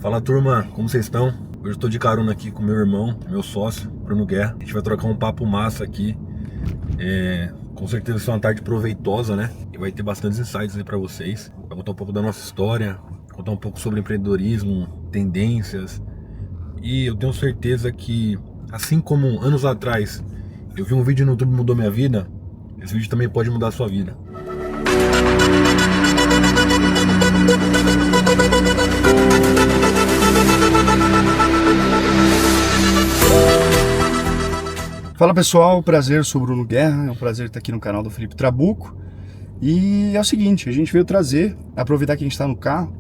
Fala turma, como vocês estão? Hoje eu tô de carona aqui com meu irmão, meu sócio, Bruno Guerra. A gente vai trocar um papo massa aqui. Com certeza vai ser uma tarde proveitosa, né? E vai ter bastantes insights aí pra vocês. Vai contar um pouco da nossa história, contar um pouco sobre empreendedorismo, tendências. E eu tenho certeza que, assim como anos atrás eu vi um vídeo no YouTube que mudou minha vida, esse vídeo também pode mudar a sua vida. Fala pessoal, prazer, eu sou o Bruno Guerra, é um prazer estar aqui no canal do Felipe Trabuco. E é o seguinte, a gente veio aproveitar que a gente está no carro,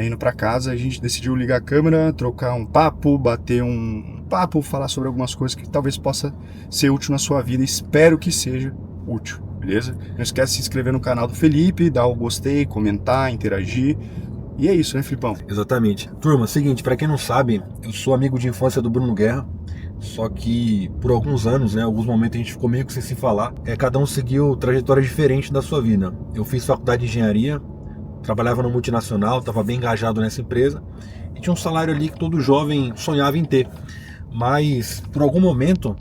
indo para casa, a gente decidiu ligar a câmera, trocar um papo, bater um papo, falar sobre algumas coisas que talvez possa ser útil na sua vida, espero que seja útil, beleza? Não esquece de se inscrever no canal do Felipe, dar o gostei, comentar, interagir. E é isso, né, Filipão? Exatamente. Turma, seguinte, para quem não sabe, eu sou amigo de infância do Bruno Guerra. Só que por alguns anos, né, alguns momentos a gente ficou meio que sem se falar. Cada um seguiu trajetória diferente da sua vida. Eu fiz faculdade de engenharia, trabalhava no multinacional, estava bem engajado nessa empresa e tinha um salário ali que todo jovem sonhava em ter. Mas por algum momento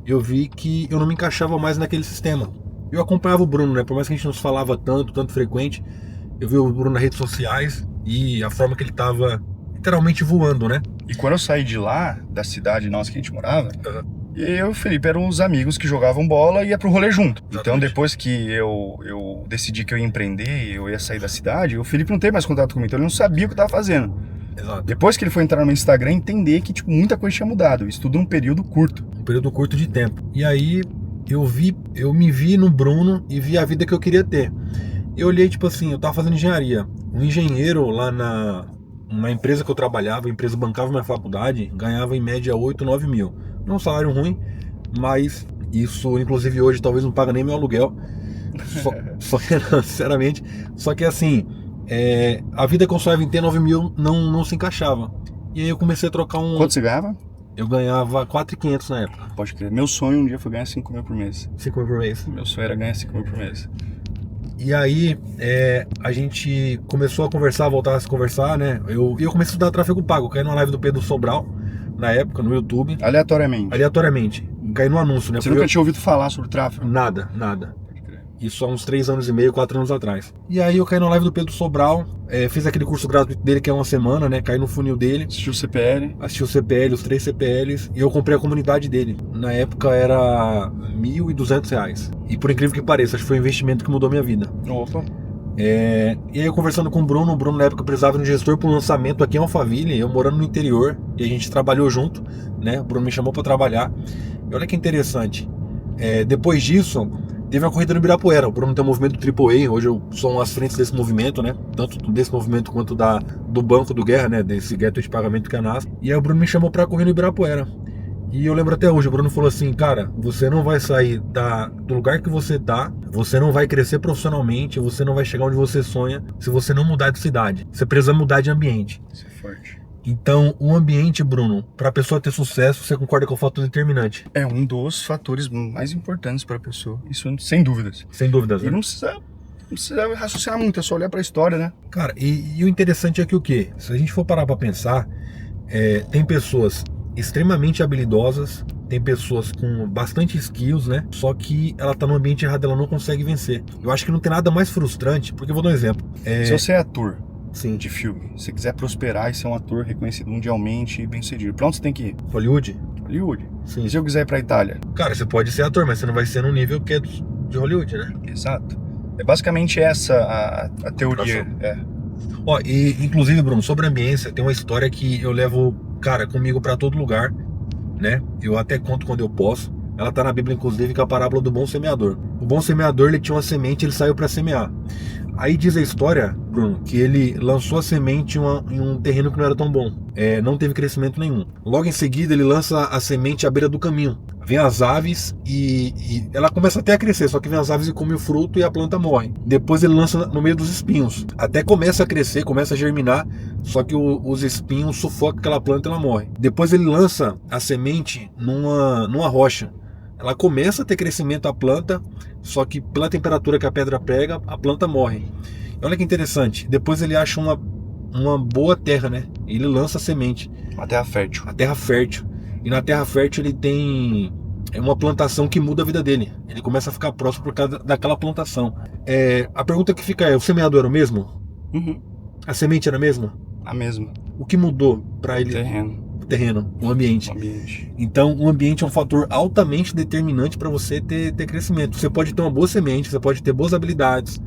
eu vi que eu não me encaixava mais naquele sistema. Eu acompanhava o Bruno, né, por mais que a gente não se falava tanto frequente, eu vi o Bruno nas redes sociais e a forma que ele estava literalmente voando, né? E quando eu saí de lá, da cidade nossa que a gente morava, eu e o Felipe eram os amigos que jogavam bola e ia pro rolê junto. Exatamente. Então depois que eu decidi que eu ia empreender e eu ia sair da cidade, o Felipe não tem mais contato comigo, então ele não sabia o que eu tava fazendo. Exato. Depois que ele foi entrar no meu Instagram, entender que muita coisa tinha mudado. Isso tudo num período curto. Um período curto de tempo. E aí eu me vi no Bruno e vi a vida que eu queria ter. Eu olhei, eu tava fazendo engenharia. Um engenheiro lá na empresa que eu trabalhava, a empresa bancava minha faculdade, ganhava em média 8, 9 mil. Não é um salário ruim, mas isso, inclusive hoje, talvez não paga nem meu aluguel. Só que, sinceramente, assim, a vida que eu sonhava em ter 9 mil não se encaixava. E aí eu comecei a trocar um... Quanto você ganhava? Eu ganhava 4.500 na época. Pode crer. Meu sonho um dia foi ganhar 5 mil por mês. 5 mil por mês. Meu sonho era ganhar 5 mil por mês. E aí, a gente começou a conversar, voltar a se conversar, né? Eu comecei a estudar tráfego pago, caí numa live do Pedro Sobral, na época, no YouTube. Aleatoriamente. Caí no anúncio, né? Você nunca tinha ouvido falar sobre tráfego? Nada. Isso há uns 3 anos e meio, 4 anos atrás. E aí eu caí na live do Pedro Sobral, fiz aquele curso gratuito dele que é uma semana, né? Caí no funil dele. Assistiu o CPL. Assisti o CPL, os 3 CPLs, e eu comprei a comunidade dele. Na época era R$1.200. E por incrível que pareça, acho que foi um investimento que mudou minha vida. Opa. E aí eu conversando com o Bruno na época precisava de um gestor para um lançamento aqui em Alphaville, eu morando no interior, e a gente trabalhou junto, né? O Bruno me chamou para trabalhar. E olha que interessante, depois disso, teve uma corrida no Ibirapuera. O Bruno tem um movimento do AAA, hoje eu sou um às frentes desse movimento, né? Tanto desse movimento quanto do Banco do Guerra, né? Desse gateway de pagamento que é a NASA. E aí o Bruno me chamou para correr no Ibirapuera. E eu lembro até hoje, o Bruno falou assim, cara, você não vai sair do lugar que você tá, você não vai crescer profissionalmente, você não vai chegar onde você sonha se você não mudar de cidade. Você precisa mudar de ambiente. Isso é forte. Então, o ambiente, Bruno, para a pessoa ter sucesso, você concorda com o fator determinante? É um dos fatores mais importantes para a pessoa, isso sem dúvidas. Sem dúvidas, né? E não precisa raciocinar muito, é só olhar para a história, né? Cara, e o interessante é que o quê? Se a gente for parar para pensar, tem pessoas extremamente habilidosas, tem pessoas com bastante skills, né? Só que ela tá no ambiente errado, ela não consegue vencer. Eu acho que não tem nada mais frustrante, porque eu vou dar um exemplo. Se você é ator Sim. de filme, se você quiser prosperar e ser um ator reconhecido mundialmente e bem-sucedido, pra onde você tem que ir? Hollywood? Hollywood. Sim. E se eu quiser ir pra Itália? Cara, você pode ser ator, mas você não vai ser no nível que é de Hollywood, né? Exato. É basicamente essa a teoria. Ó, e inclusive, Bruno, sobre a ambiência, tem uma história que eu levo, cara, comigo pra todo lugar, né? Eu até conto quando eu posso. Ela tá na Bíblia, inclusive, que é a parábola do bom semeador. O bom semeador, ele tinha uma semente, ele saiu pra semear. Aí diz a história, Bruno, que ele lançou a semente em um terreno que não era tão bom. Não teve crescimento nenhum. Logo em seguida, ele lança a semente à beira do caminho. Vem as aves e ela começa até a crescer, só que vem as aves e come o fruto e a planta morre. Depois ele lança no meio dos espinhos. Até começa a crescer, começa a germinar, só que os espinhos sufocam aquela planta e ela morre. Depois ele lança a semente numa rocha. Ela começa a ter crescimento a planta, só que pela temperatura que a pedra pega, a planta morre. E olha que interessante, depois ele acha uma boa terra, né? Ele lança a semente. A terra fértil. A terra fértil. E na terra fértil ele tem uma plantação que muda a vida dele. Ele começa a ficar próximo por causa daquela plantação. A pergunta que fica é, o semeador era o mesmo? Uhum. A semente era a mesma? A mesma. O que mudou para ele? O terreno, o ambiente. Então, o ambiente é um fator altamente determinante para você ter crescimento. Você pode ter uma boa semente, você pode ter boas habilidades,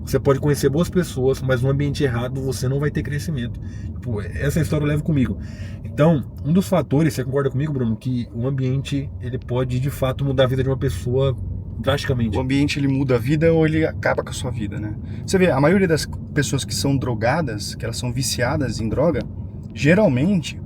você pode conhecer boas pessoas, mas no ambiente errado você não vai ter crescimento. Pô, essa história eu levo comigo. Então, um dos fatores, você concorda comigo, Bruno, que o ambiente ele pode de fato mudar a vida de uma pessoa drasticamente. O ambiente ele muda a vida ou ele acaba com a sua vida, né? Você vê, a maioria das pessoas que são drogadas, que elas são viciadas em droga, geralmente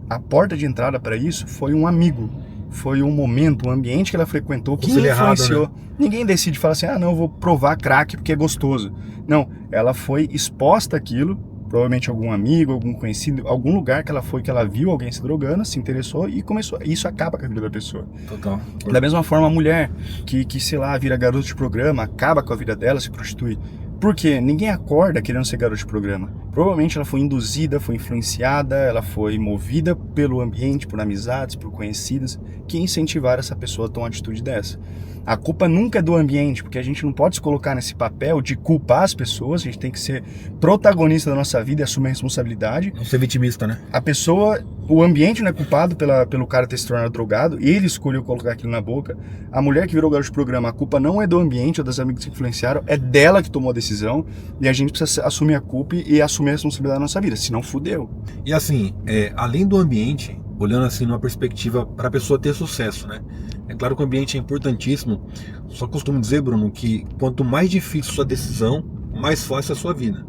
a porta de entrada para isso foi um amigo, foi um momento, um ambiente que ela frequentou que influenciou. Errado, né? Ninguém decide falar assim, não, eu vou provar crack porque é gostoso. Não, ela foi exposta àquilo, provavelmente algum amigo, algum conhecido, algum lugar que ela foi, que ela viu alguém se drogando, se interessou e começou. Isso acaba com a vida da pessoa. Total. Da mesma forma, a mulher que sei lá, vira garoto de programa, acaba com a vida dela, se prostitui. Por quê? Ninguém acorda querendo ser garoto de programa. Provavelmente ela foi induzida, foi influenciada, ela foi movida pelo ambiente, por amizades, por conhecidas, que incentivaram essa pessoa a tomar uma atitude dessa. A culpa nunca é do ambiente, porque a gente não pode se colocar nesse papel de culpar as pessoas, a gente tem que ser protagonista da nossa vida e assumir a responsabilidade. Não ser vitimista, né? A pessoa, o ambiente não é culpado pelo cara ter se tornado drogado, ele escolheu colocar aquilo na boca. A mulher que virou garoto de programa, a culpa não é do ambiente ou das amigas que influenciaram, é dela que tomou a decisão, e a gente precisa assumir a culpa e assumir a responsabilidade da nossa vida, senão fudeu. E assim, além do ambiente, olhando assim numa perspectiva para a pessoa ter sucesso, né? É claro que o ambiente é importantíssimo, só costumo dizer, Bruno, que quanto mais difícil sua decisão, mais fácil a sua vida.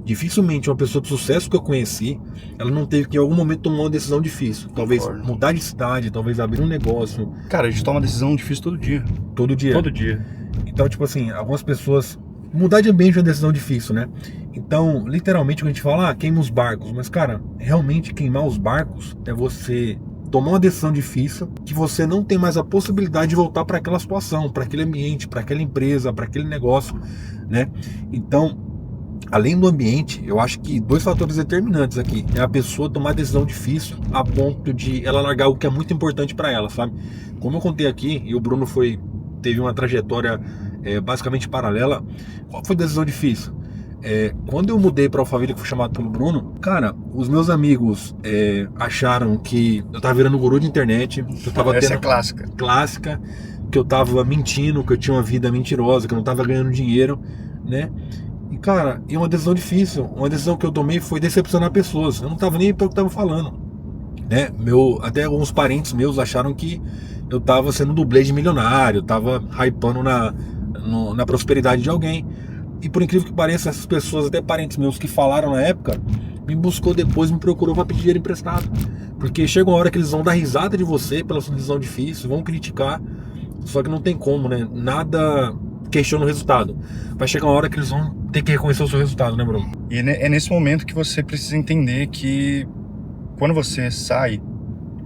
Dificilmente uma pessoa de sucesso que eu conheci, ela não teve que em algum momento tomar uma decisão difícil. Talvez mudar de cidade, talvez abrir um negócio. Cara, a gente toma decisão difícil todo dia. Todo dia. Todo dia. Então, tipo assim, algumas pessoas... Mudar de ambiente é uma decisão difícil, né? Então, literalmente, quando a gente fala, queima os barcos. Mas, cara, realmente queimar os barcos é você tomar uma decisão difícil que você não tem mais a possibilidade de voltar para aquela situação, para aquele ambiente, para aquela empresa, para aquele negócio, né? Então, além do ambiente, eu acho que 2 fatores determinantes aqui é a pessoa tomar decisão difícil a ponto de ela largar o que é muito importante para ela, sabe? Como eu contei aqui, e o Bruno teve uma trajetória basicamente paralela. Qual foi a decisão difícil? Quando eu mudei para Alphaville, que fui chamado pelo Bruno, cara, os meus amigos acharam que eu tava virando guru de internet, que eu tava Essa é clássica, que eu tava mentindo, que eu tinha uma vida mentirosa, que eu não tava ganhando dinheiro, né? E cara, é uma decisão difícil. Uma decisão que eu tomei foi decepcionar pessoas. Eu não tava nem pelo que eu tava falando, né? Até alguns parentes meus acharam que eu tava sendo dublê de milionário, tava hypando na prosperidade de alguém. E por incrível que pareça, essas pessoas, até parentes meus que falaram na época, me buscou depois, me procurou para pedir dinheiro emprestado. Porque chega uma hora que eles vão dar risada de você pela sua decisão difícil, vão criticar, só que não tem como, né? Nada questiona o resultado. Vai chegar uma hora que eles vão ter que reconhecer o seu resultado, né, Bruno? E é nesse momento que você precisa entender que quando você sai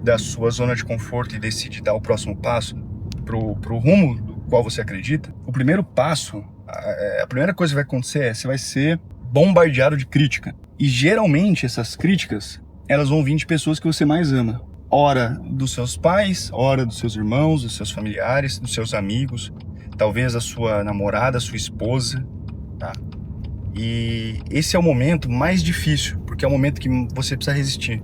da sua zona de conforto e decide dar o próximo passo pro rumo do qual você acredita, o primeiro passo, a primeira coisa que vai acontecer você vai ser bombardeado de crítica. E geralmente essas críticas, elas vão vir de pessoas que você mais ama. Ora dos seus pais, ora dos seus irmãos, dos seus familiares, dos seus amigos, talvez a sua namorada, a sua esposa, tá? E esse é o momento mais difícil, porque é o momento que você precisa resistir.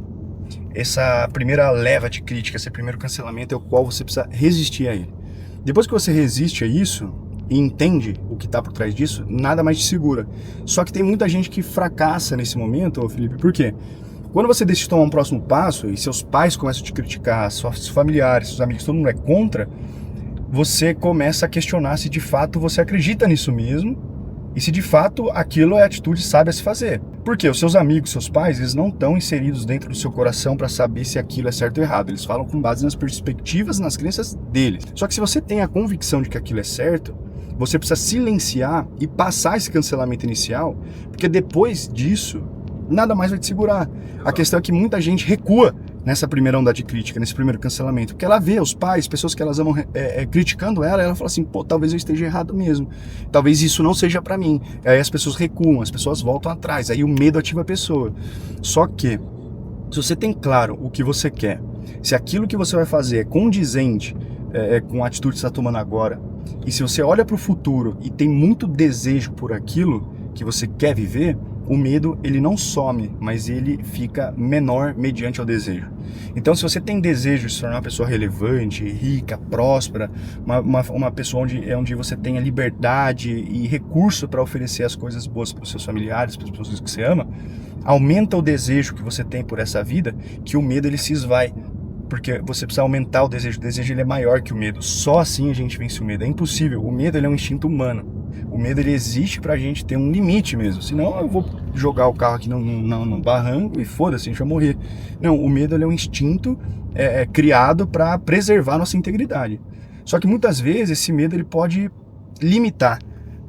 Essa primeira leva de crítica, esse primeiro cancelamento é o qual você precisa resistir a ele. Depois que você resiste a isso e entende o que está por trás disso, nada mais te segura. Só que tem muita gente que fracassa nesse momento, Felipe, por quê? Quando você decide tomar um próximo passo e seus pais começam a te criticar, seus familiares, seus amigos, todo mundo é contra, você começa a questionar se de fato você acredita nisso mesmo e se de fato aquilo é a atitude sábia a se fazer. Porque os seus amigos, seus pais, eles não estão inseridos dentro do seu coração para saber se aquilo é certo ou errado. Eles falam com base nas perspectivas, nas crenças deles. Só que se você tem a convicção de que aquilo é certo, você precisa silenciar e passar esse cancelamento inicial, porque depois disso, nada mais vai te segurar. A questão é que muita gente recua nessa primeira onda de crítica, nesse primeiro cancelamento. Porque ela vê os pais, pessoas que elas amam criticando ela, e ela fala assim, pô, talvez eu esteja errado mesmo. Talvez isso não seja pra mim. Aí as pessoas recuam, as pessoas voltam atrás, aí o medo ativa a pessoa. Só que, se você tem claro o que você quer, se aquilo que você vai fazer é condizente com a atitude que você está tomando agora, e se você olha para o futuro e tem muito desejo por aquilo que você quer viver, o medo ele não some, mas ele fica menor mediante ao desejo. Então, se você tem desejo de se tornar uma pessoa relevante, rica, próspera, uma pessoa onde você tenha liberdade e recurso para oferecer as coisas boas para os seus familiares, para as pessoas que você ama, aumenta o desejo que você tem por essa vida, que o medo ele se esvai. Porque você precisa aumentar o desejo ele é maior que o medo. Só assim a gente vence o medo. É impossível. O medo ele é um instinto humano. O medo ele existe pra gente ter um limite mesmo. Senão eu vou jogar o carro aqui no barranco e foda-se, a gente vai morrer. Não, o medo ele é um instinto criado para preservar nossa integridade. Só que muitas vezes esse medo ele pode limitar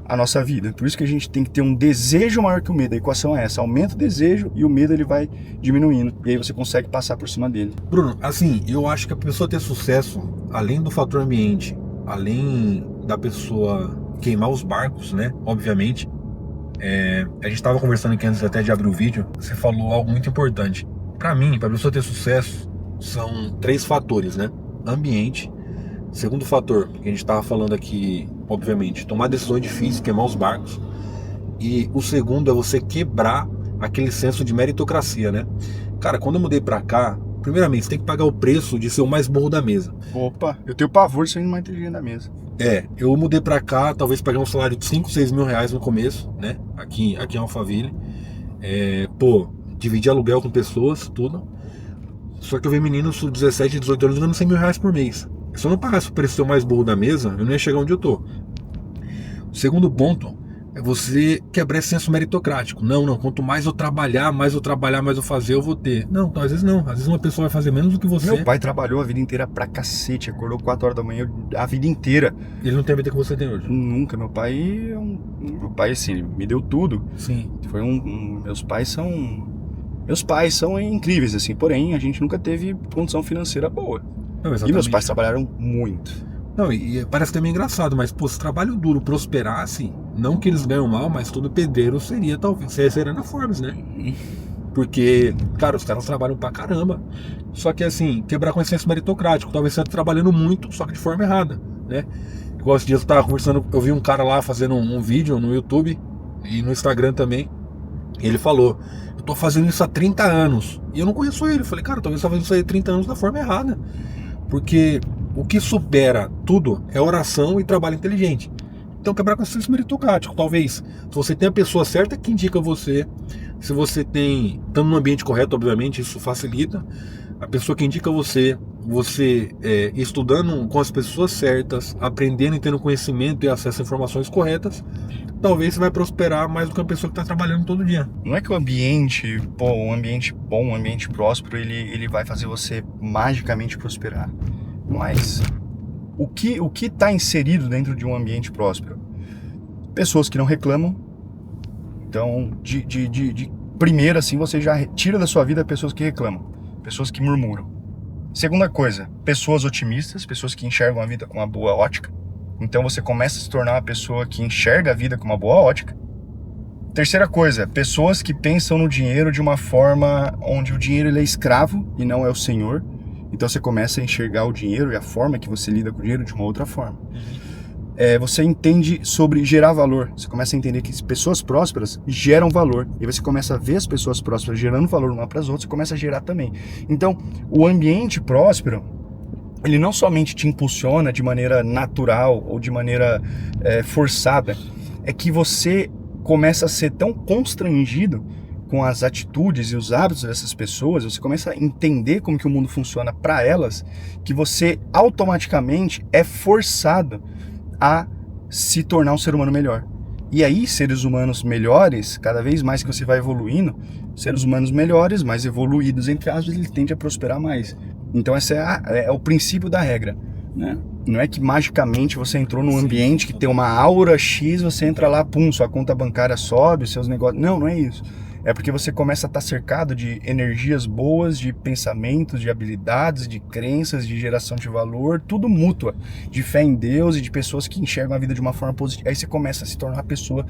a nossa vida. Por isso que a gente tem que ter um desejo maior que o medo. A equação é essa, aumenta o desejo e o medo ele vai diminuindo. E aí você consegue passar por cima dele. Bruno, assim, eu acho que a pessoa ter sucesso, além do fator ambiente, além da pessoa queimar os barcos, né, obviamente, a gente estava conversando aqui antes até de abrir o vídeo, você falou algo muito importante. Para mim, para a pessoa ter sucesso, são 3 fatores, né? Ambiente. Segundo fator, que a gente estava falando aqui, obviamente, tomar decisões difíceis, queimar os barcos. E o segundo é você quebrar aquele senso de meritocracia, né? Cara, quando eu mudei pra cá, primeiramente, você tem que pagar o preço de ser o mais burro da mesa. Opa, eu tenho pavor de ser o mais inteligente da mesa. Eu mudei pra cá, talvez paguei um salário de 5, 6 mil reais no começo, né? Aqui em Alphaville. Dividi aluguel com pessoas, tudo. Só que eu vi meninos de 17, 18 anos ganhando 100 mil reais por mês. Se eu não pagasse o preço de ser o mais burro da mesa, eu não ia chegar onde eu tô. O segundo ponto é você quebrar esse senso meritocrático. Não, quanto mais eu trabalhar, mais eu fazer, eu vou ter. Não, então, às vezes não. Às vezes uma pessoa vai fazer menos do que você. Meu pai trabalhou a vida inteira pra cacete, acordou 4 horas da manhã a vida inteira. Ele não tem a vida que você tem hoje? Nunca. Meu pai assim, me deu tudo. Sim. Foi Meus pais são incríveis, assim, porém a gente nunca teve condição financeira boa. Não, e meus pais trabalharam muito. Não, e parece também engraçado, mas se trabalho duro prosperasse, não que eles ganham mal, mas todo pedreiro seria na Forbes, né? Porque, cara, os caras trabalham pra caramba. Só que assim, quebrar com esse senso meritocrático, talvez você esteja trabalhando muito, só que de forma errada, né? Igual esses dias eu tava conversando, eu vi um cara lá fazendo um vídeo no YouTube e no Instagram também. E ele falou, eu tô fazendo isso há 30 anos. E eu não conheço ele. Eu falei, cara, talvez você tá fazendo isso aí há 30 anos da forma errada. Porque o que supera tudo é oração e trabalho inteligente. Então quebrar com esse senso meritocrático. Talvez, se você tem a pessoa certa que indica você, se você estando no ambiente correto, obviamente, isso facilita. A pessoa que indica você estudando com as pessoas certas, aprendendo e tendo conhecimento e acesso a informações corretas, talvez você vai prosperar mais do que uma pessoa que está trabalhando todo dia. Não é que o ambiente bom, um ambiente próspero, ele vai fazer você magicamente prosperar. Mas o que está inserido dentro de um ambiente próspero? Pessoas que não reclamam. Então, de primeira, assim, você já tira da sua vida pessoas que reclamam, pessoas que murmuram. Segunda coisa, pessoas otimistas, pessoas que enxergam a vida com uma boa ótica. Então você começa a se tornar uma pessoa que enxerga a vida com uma boa ótica. Terceira coisa, pessoas que pensam no dinheiro de uma forma onde o dinheiro ele é escravo e não é o senhor. Então você começa a enxergar o dinheiro e a forma que você lida com o dinheiro de uma outra forma. Você entende sobre gerar valor. Você começa a entender que pessoas prósperas geram valor. E você começa a ver as pessoas prósperas gerando valor uma para as outras e começa a gerar também. Então, o ambiente próspero, ele não somente te impulsiona de maneira natural ou de maneira forçada, é que você começa a ser tão constrangido com as atitudes e os hábitos dessas pessoas, você começa a entender como que o mundo funciona para elas, que você automaticamente é forçado a se tornar um ser humano melhor. E aí, seres humanos melhores, cada vez mais que você vai evoluindo, seres humanos melhores, mais evoluídos, entre aspas, eles tendem a prosperar mais. Então esse é o princípio da regra, né? Não é que magicamente você entrou num ambiente que tem uma aura X, você entra lá, pum, sua conta bancária sobe, seus negócios... Não é isso. é porque você começa a estar cercado de energias boas, de pensamentos, de habilidades, de crenças, de geração de valor, tudo mútua, de fé em Deus e de pessoas que enxergam a vida de uma forma positiva. Aí você começa a se tornar uma pessoa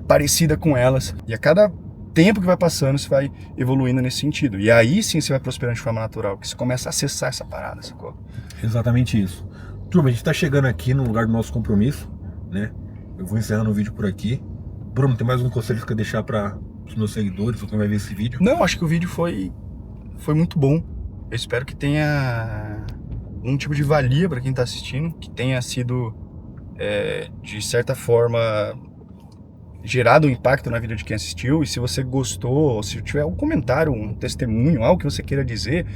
parecida com elas. E a cada tempo que vai passando, você vai evoluindo nesse sentido. E aí sim você vai prosperando de forma natural, porque você começa a acessar essa parada, sacou? Exatamente isso. Turma, a gente tá chegando aqui no lugar do nosso compromisso, né? Eu vou encerrando o vídeo por aqui. Bruno, tem mais um conselho que você quer deixar para os meus seguidores, ou quem vai ver esse vídeo? Não, acho que o vídeo foi muito bom. Eu espero que tenha um tipo de valia para quem tá assistindo, que tenha sido, de certa forma, gerado um impacto na vida de quem assistiu. E se você gostou, se tiver um comentário, um testemunho, algo que você queira dizer,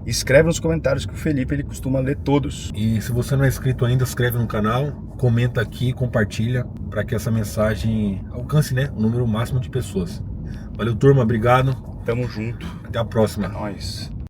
escreve nos comentários que o Felipe ele costuma ler todos. E se você não é inscrito ainda, se inscreve no canal, comenta aqui, compartilha, para que essa mensagem alcance, né, o número máximo de pessoas. Valeu, turma, obrigado. Tamo junto. Até a próxima. É nóis.